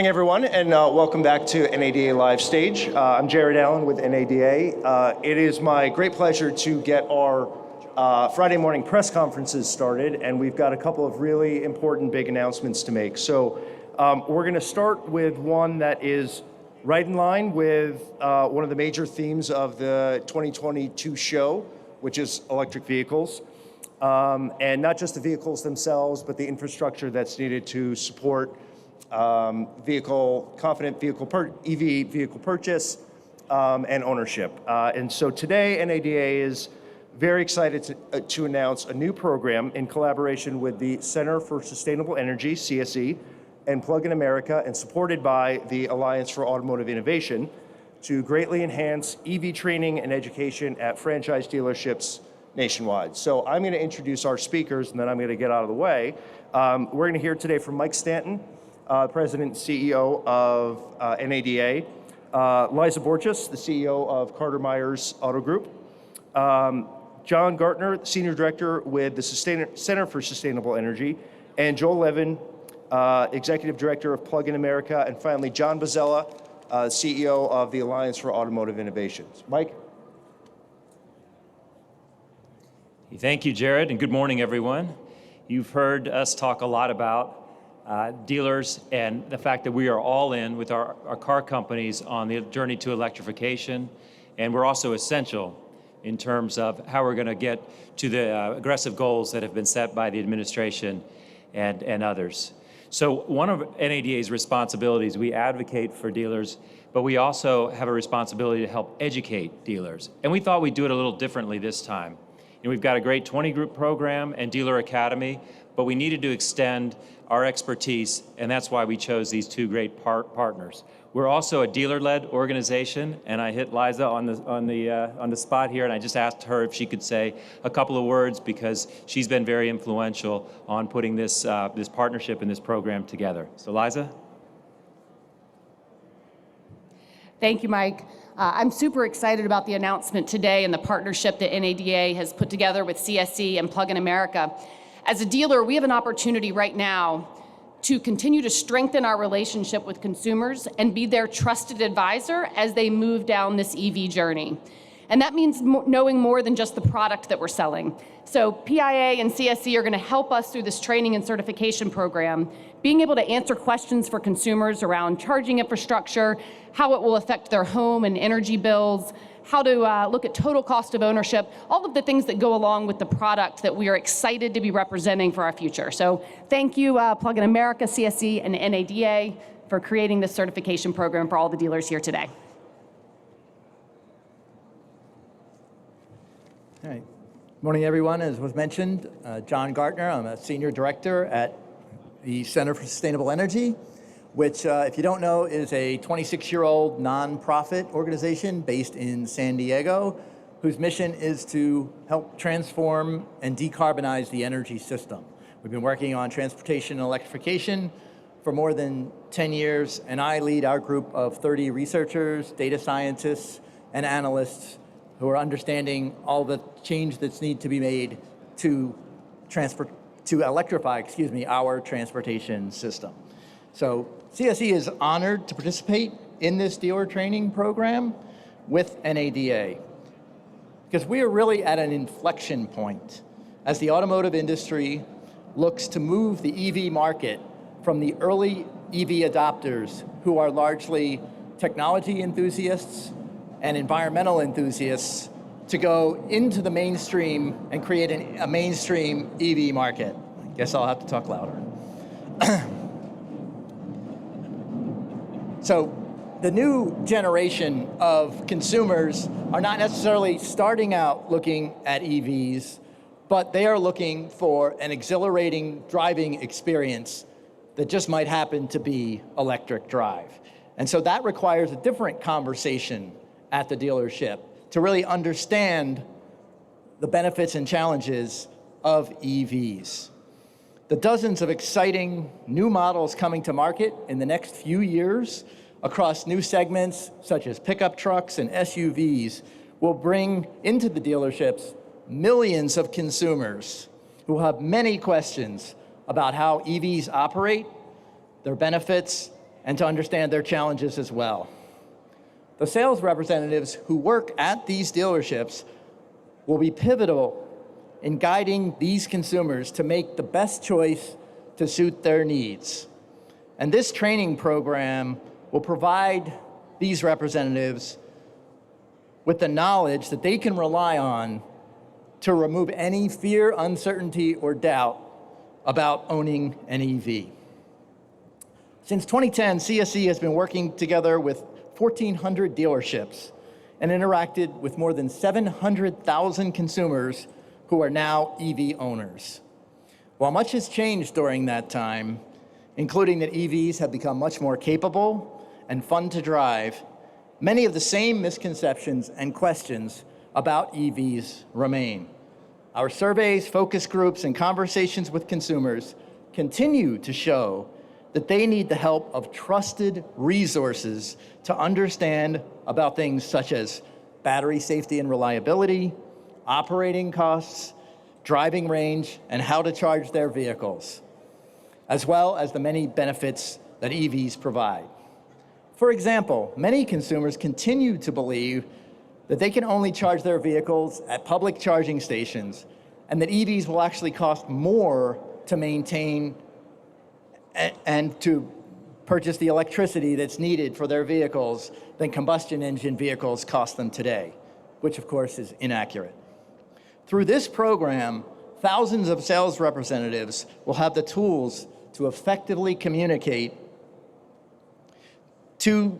Good morning, everyone, and welcome back to NADA LiveStage. I'm Jared Allen with NADA. It is my great pleasure to get our Friday morning press conferences started, and we've got a couple of really important big announcements to make. So we're going to start with one that is right in line with one of the major themes of the 2022 show, which is electric vehicles. And not just the vehicles themselves, but the infrastructure that's needed to support confident EV vehicle purchase and ownership. And so today, NADA is very excited to announce a new program in collaboration with the Center for Sustainable Energy, CSE, and Plug-in America, and supported by the Alliance for Automotive Innovation, to greatly enhance EV training and education at franchise dealerships nationwide. So I'm going to introduce our speakers, and then I'm going to get out of the way. We're going to hear today from Mike Stanton, President and CEO of NADA, Liza Borges, the CEO of Carter Myers Auto Group, John Gartner, Senior Director with the Center for Sustainable Energy, and Joel Levin, Executive Director of Plug-in America, and finally John Bozzella, CEO of the Alliance for Automotive Innovations. Mike? Thank you, Jared, and good morning, everyone. You've heard us talk a lot about dealers and the fact that we are all in with our car companies on the journey to electrification, and we're also essential in terms of how we're going to get to the aggressive goals that have been set by the administration and others. So one of NADA's responsibilities, we advocate for dealers, but we also have a responsibility to help educate dealers. And we thought we'd do it a little differently this time. We've got a great 20-group program and dealer academy, but we needed to extend our expertise, and that's why we chose these two great partners. We're also a dealer-led organization, and I hit Liza on the spot here, and I just asked her if she could say a couple of words because she's been very influential on putting this partnership and this program together. So, Liza. Thank you, Mike. I'm super excited about the announcement today and the partnership that NADA has put together with CSE and Plug-in America. As a dealer, we have an opportunity right now to continue to strengthen our relationship with consumers and be their trusted advisor as they move down this EV journey. And that means knowing more than just the product that we're selling. So PIA and CSE are going to help us through this training and certification program, being able to answer questions for consumers around charging infrastructure, how it will affect their home and energy bills, how to look at total cost of ownership, all of the things that go along with the product that we are excited to be representing for our future. So thank you, Plug-in America, CSE, and NADA for creating this certification program for all the dealers here today. All right. Morning, everyone. As was mentioned, John Gartner. I'm a Senior Director at the Center for Sustainable Energy, which, if you don't know, is a 26-year-old nonprofit organization based in San Diego, whose mission is to help transform and decarbonize the energy system. We've been working on transportation and electrification for more than 10 years, and I lead our group of 30 researchers, data scientists, and analysts who are understanding all the change that's need to be made to electrify, our transportation system. So CSE is honored to participate in this dealer training program with NADA, because we are really at an inflection point as the automotive industry looks to move the EV market from the early EV adopters, who are largely technology enthusiasts and environmental enthusiasts, to go into the mainstream and create a mainstream EV market. I guess I'll have to talk louder. So the new generation of consumers are not necessarily starting out looking at EVs, but they are looking for an exhilarating driving experience that just might happen to be electric drive. And so that requires a different conversation at the dealership to really understand the benefits and challenges of EVs. The dozens of exciting new models coming to market in the next few years across new segments such as pickup trucks and SUVs will bring into the dealerships millions of consumers who have many questions about how EVs operate, their benefits, and to understand their challenges as well. The sales representatives who work at these dealerships will be pivotal in guiding these consumers to make the best choice to suit their needs. And this training program will provide these representatives with the knowledge that they can rely on to remove any fear, uncertainty, or doubt about owning an EV. Since 2010, CSE has been working together with 1,400 dealerships and interacted with more than 700,000 consumers who are now EV owners. While much has changed during that time, including that EVs have become much more capable and fun to drive, many of the same misconceptions and questions about EVs remain. Our surveys, focus groups, and conversations with consumers continue to show that they need the help of trusted resources to understand about things such as battery safety and reliability, operating costs, driving range, and how to charge their vehicles, as well as the many benefits that EVs provide. For example, many consumers continue to believe that they can only charge their vehicles at public charging stations and that EVs will actually cost more to maintain and to purchase the electricity that's needed for their vehicles than combustion engine vehicles cost them today, which of course is inaccurate. Through this program, thousands of sales representatives will have the tools to effectively communicate to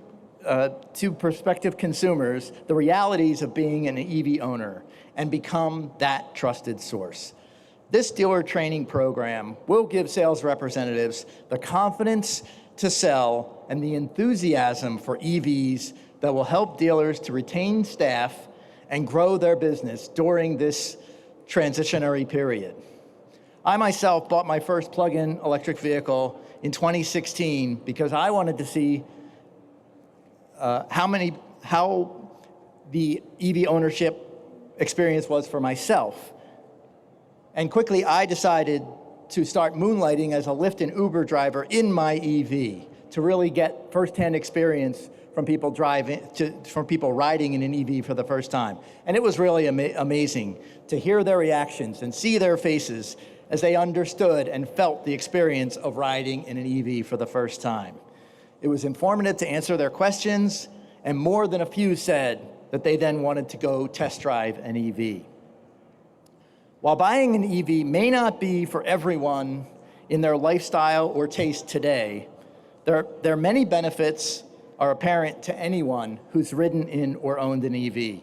prospective consumers the realities of being an EV owner and become that trusted source. This dealer training program will give sales representatives the confidence to sell and the enthusiasm for EVs that will help dealers to retain staff and grow their business during this transitionary period. I myself bought my first plug-in electric vehicle in 2016 because I wanted to see how the EV ownership experience was for myself. And quickly, I decided to start moonlighting as a Lyft and Uber driver in my EV to really get firsthand experience from people riding in an EV for the first time. And it was really amazing to hear their reactions and see their faces as they understood and felt the experience of riding in an EV for the first time. It was informative to answer their questions, and more than a few said that they then wanted to go test drive an EV. While buying an EV may not be for everyone in their lifestyle or taste today, there are many benefits are apparent to anyone who's ridden in or owned an EV.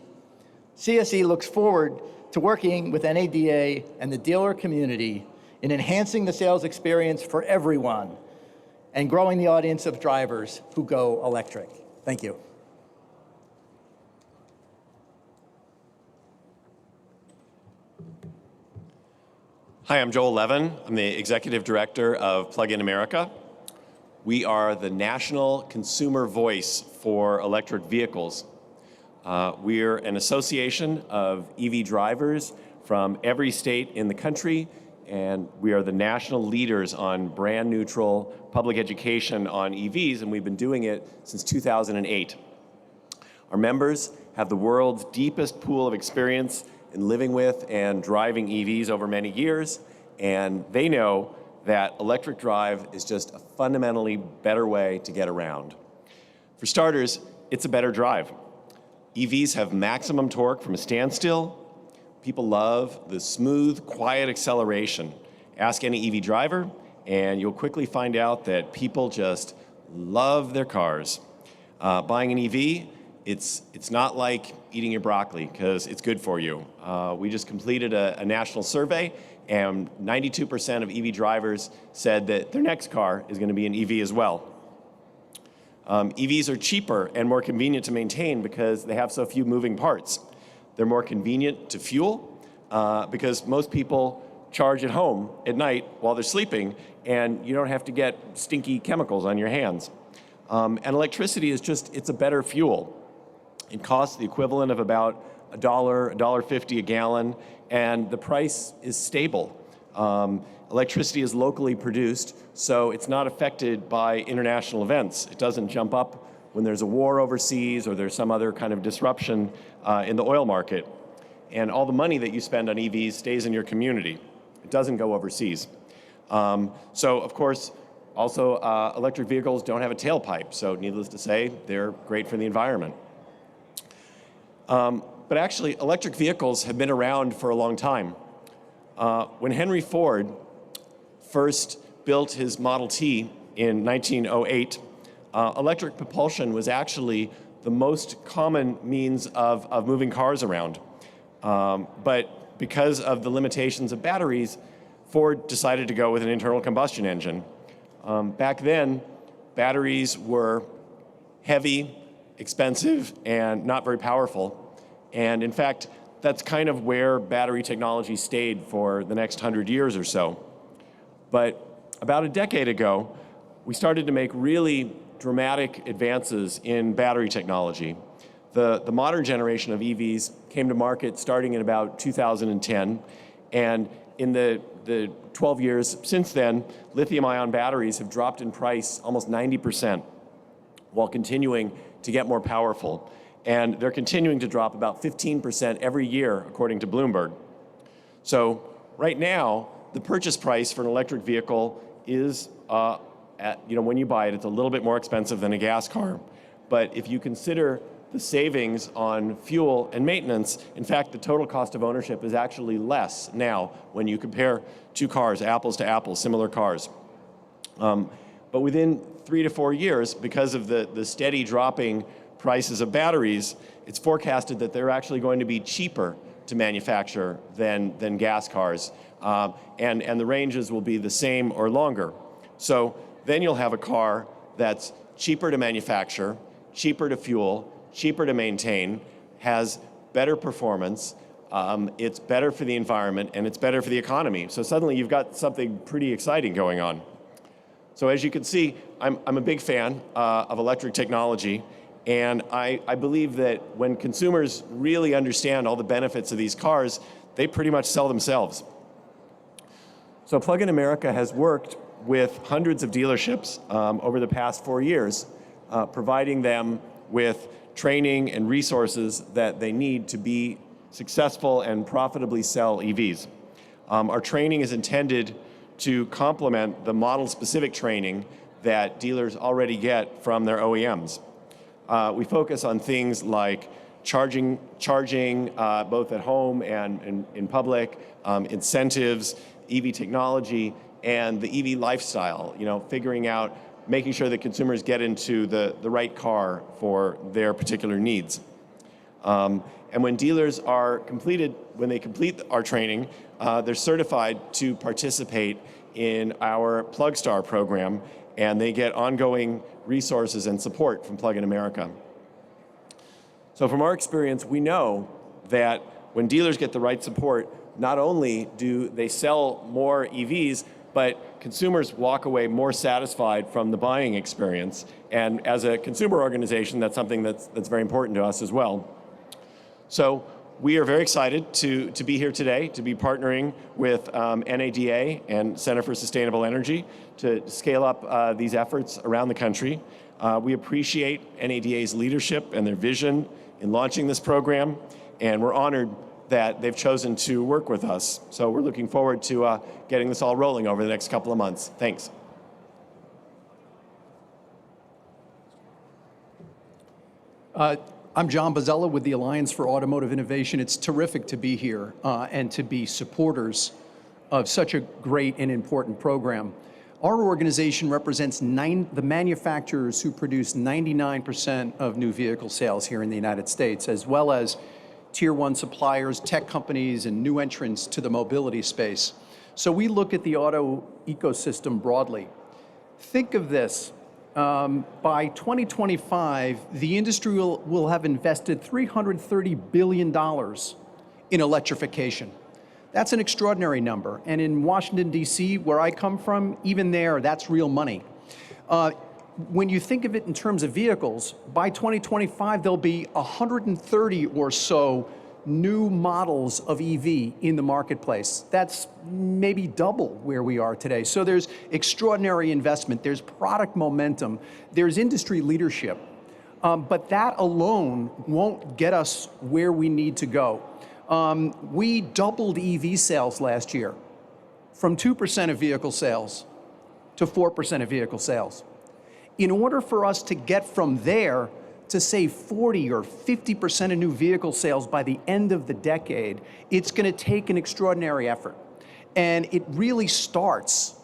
CSE looks forward to working with NADA and the dealer community in enhancing the sales experience for everyone and growing the audience of drivers who go electric. Thank you. Hi, I'm Joel Levin. I'm the Executive Director of Plug-in America. We are the national consumer voice for electric vehicles. We're an association of EV drivers from every state in the country, and we are the national leaders on brand neutral public education on EVs, and we've been doing it since 2008. Our members have the world's deepest pool of experience in living with and driving EVs over many years, and they know that electric drive is just a fundamentally better way to get around. For starters, it's a better drive. EVs have maximum torque from a standstill. People love the smooth, quiet acceleration. Ask any EV driver, and you'll quickly find out that people just love their cars. Buying an EV, it's not like eating your broccoli, because it's good for you. We just completed a national survey, and 92% of EV drivers said that their next car is going to be an EV as well. EVs are cheaper and more convenient to maintain because they have so few moving parts. They're more convenient to fuel because most people charge at home at night while they're sleeping, and you don't have to get stinky chemicals on your hands. And electricity is it's a better fuel. It costs the equivalent of about $1, $1.50 a gallon, and the price is stable. Electricity is locally produced, so it's not affected by international events. It doesn't jump up when there's a war overseas or there's some other kind of disruption in the oil market. And all the money that you spend on EVs stays in your community. It doesn't go overseas. So, of course, also electric vehicles don't have a tailpipe, so needless to say, they're great for the environment. But actually, electric vehicles have been around for a long time. When Henry Ford first built his Model T in 1908, electric propulsion was actually the most common means of moving cars around. But because of the limitations of batteries, Ford decided to go with an internal combustion engine. Back then, batteries were heavy, expensive, and not very powerful. And in fact, that's kind of where battery technology stayed for the next 100 years or so. But about a decade ago, we started to make really dramatic advances in battery technology. The modern generation of EVs came to market starting in about 2010, and in the 12 years since then, lithium-ion batteries have dropped in price almost 90% while continuing to get more powerful. And they're continuing to drop about 15% every year, according to Bloomberg. So right now, the purchase price for an electric vehicle is, when you buy it, it's a little bit more expensive than a gas car. But if you consider the savings on fuel and maintenance, in fact, the total cost of ownership is actually less now when you compare two cars, apples to apples, similar cars. But within 3 to 4 years, because of the steady dropping prices of batteries, it's forecasted that they're actually going to be cheaper to manufacture than gas cars. And the ranges will be the same or longer. So then you'll have a car that's cheaper to manufacture, cheaper to fuel, cheaper to maintain, has better performance, it's better for the environment, and it's better for the economy. So suddenly you've got something pretty exciting going on. So as you can see, I'm a big fan of electric technology, and I believe that when consumers really understand all the benefits of these cars, they pretty much sell themselves. So Plug-in America has worked with hundreds of dealerships over the past 4 years, providing them with training and resources that they need to be successful and profitably sell EVs. Our training is intended to complement the model-specific training that dealers already get from their OEMs. We focus on things like charging both at home and in public, incentives, EV technology, and the EV lifestyle, figuring out, making sure that consumers get into the right car for their particular needs. And when dealers when they complete our training, they're certified to participate in our PlugStar program, and they get ongoing resources and support from Plug-in America. So from our experience, we know that when dealers get the right support, not only do they sell more EVs, but consumers walk away more satisfied from the buying experience. And as a consumer organization, that's something that's very important to us as well. So we are very excited to be here today, to be partnering with NADA and Center for Sustainable Energy to scale up these efforts around the country. We appreciate NADA's leadership and their vision in launching this program, and we're honored that they've chosen to work with us. So we're looking forward to getting this all rolling over the next couple of months. Thanks. I'm John Bozzella with the Alliance for Automotive Innovation. It's terrific to be here and to be supporters of such a great and important program. Our organization represents the manufacturers who produce 99% of new vehicle sales here in the United States, as well as Tier 1 suppliers, tech companies, and new entrants to the mobility space. So we look at the auto ecosystem broadly. Think of this. By 2025, the industry will have invested $330 billion in electrification. That's an extraordinary number. And in Washington, D.C., where I come from, even there, that's real money. When you think of it in terms of vehicles, by 2025, there'll be 130 or so new models of EV in the marketplace. That's maybe double where we are today. So there's extraordinary investment, there's product momentum, there's industry leadership. But that alone won't get us where we need to go. We doubled EV sales last year from 2% of vehicle sales to 4% of vehicle sales. In order for us to get from there to say 40 or 50% of new vehicle sales by the end of the decade, it's going to take an extraordinary effort. And it really starts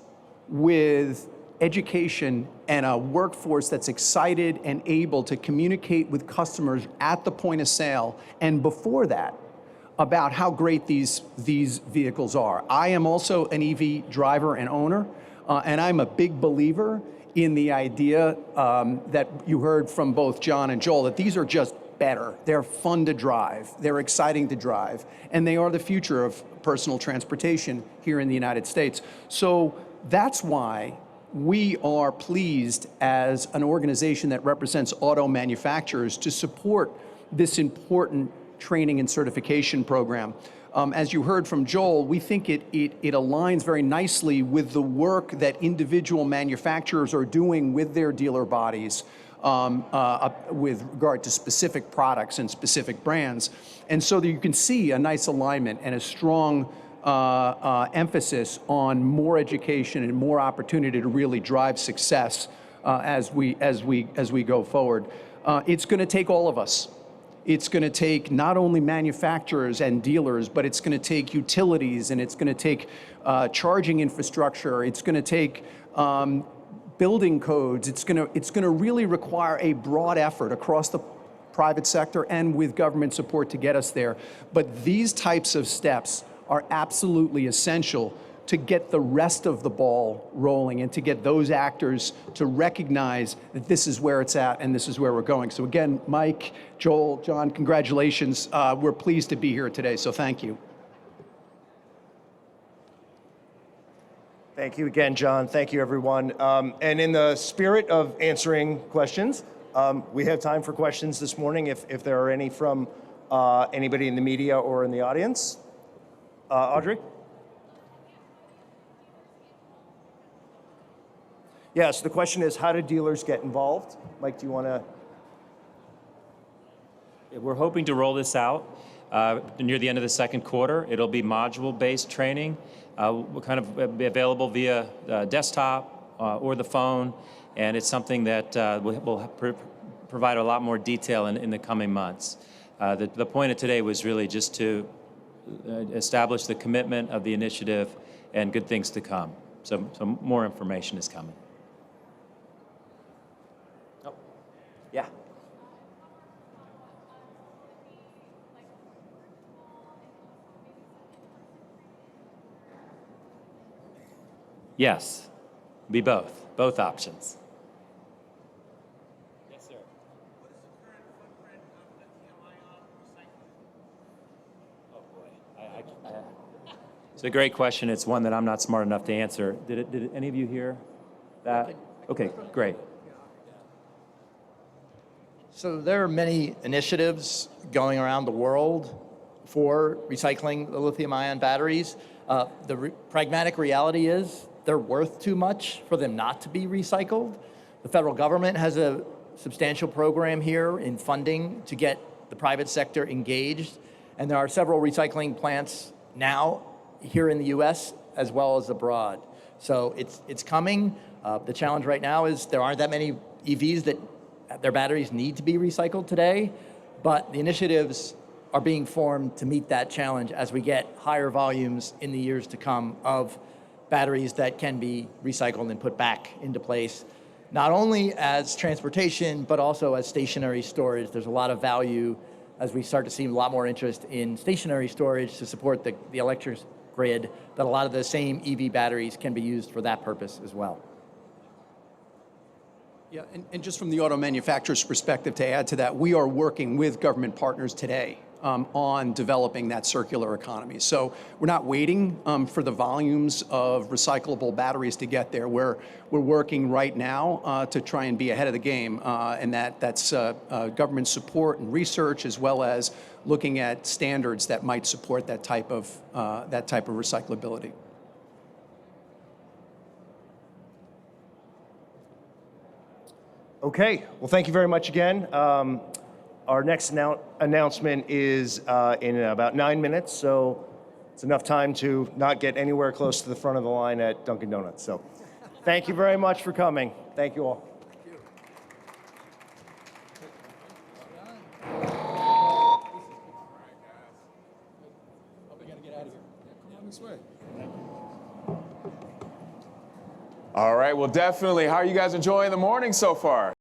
with education and a workforce that's excited and able to communicate with customers at the point of sale and before that about how great these vehicles are. I am also an EV driver and owner, and I'm a big believer in the idea that you heard from both John and Joel, that these are just better. They're fun to drive, they're exciting to drive, and they are the future of personal transportation here in the United States. So that's why we are pleased as an organization that represents auto manufacturers to support this important training and certification program. As you heard from Joel, we think it aligns very nicely with the work that individual manufacturers are doing with their dealer bodies with regard to specific products and specific brands. And so that you can see a nice alignment and a strong emphasis on more education and more opportunity to really drive success as we go forward. It's going to take all of us. It's going to take not only manufacturers and dealers, but it's going to take utilities, and it's going to take charging infrastructure. It's going to take building codes. It's going to really require a broad effort across the private sector and with government support to get us there. But these types of steps are absolutely essential to get the rest of the ball rolling and to get those actors to recognize that this is where it's at and this is where we're going. So again, Mike, Joel, John, congratulations. We're pleased to be here today, so thank you. Thank you again, John. Thank you, everyone. And in the spirit of answering questions, we have time for questions this morning if there are any from anybody in the media or in the audience. Audrey? Yeah, so the question is, how do dealers get involved? Mike, do you want to? We're hoping to roll this out near the end of the second quarter. It'll be module-based training. Will kind of be available via desktop or the phone, and it's something that will provide a lot more detail in the coming months. The point of today was really just to establish the commitment of the initiative and good things to come. So more information is coming. Yeah. Yes, be both options. Yes, sir. What is the current footprint of lithium-ion recycling? Oh boy, it's a great question. It's one that I'm not smart enough to answer. Did any of you hear that? Okay, great. So there are many initiatives going around the world for recycling the lithium-ion batteries. The pragmatic reality is they're worth too much for them not to be recycled. The federal government has a substantial program here in funding to get the private sector engaged, and there are several recycling plants now here in the U.S. as well as abroad. So it's coming. The challenge right now is there aren't that many EVs that their batteries need to be recycled today, but the initiatives are being formed to meet that challenge as we get higher volumes in the years to come of batteries that can be recycled and put back into place, not only as transportation, but also as stationary storage. There's a lot of value as we start to see a lot more interest in stationary storage to support the electric grid, that a lot of the same EV batteries can be used for that purpose as well. Yeah, and just from the auto manufacturer's perspective, to add to that, we are working with government partners today on developing that circular economy. So we're not waiting for the volumes of recyclable batteries to get there. We're working right now to try and be ahead of the game, and that's government support and research, as well as looking at standards that might support that type of recyclability. Okay, well, thank you very much again. Our next announcement is in about 9 minutes, so it's enough time to not get anywhere close to the front of the line at Dunkin' Donuts. So thank you very much for coming. Thank you all. All right, well, definitely. How are you guys enjoying the morning so far?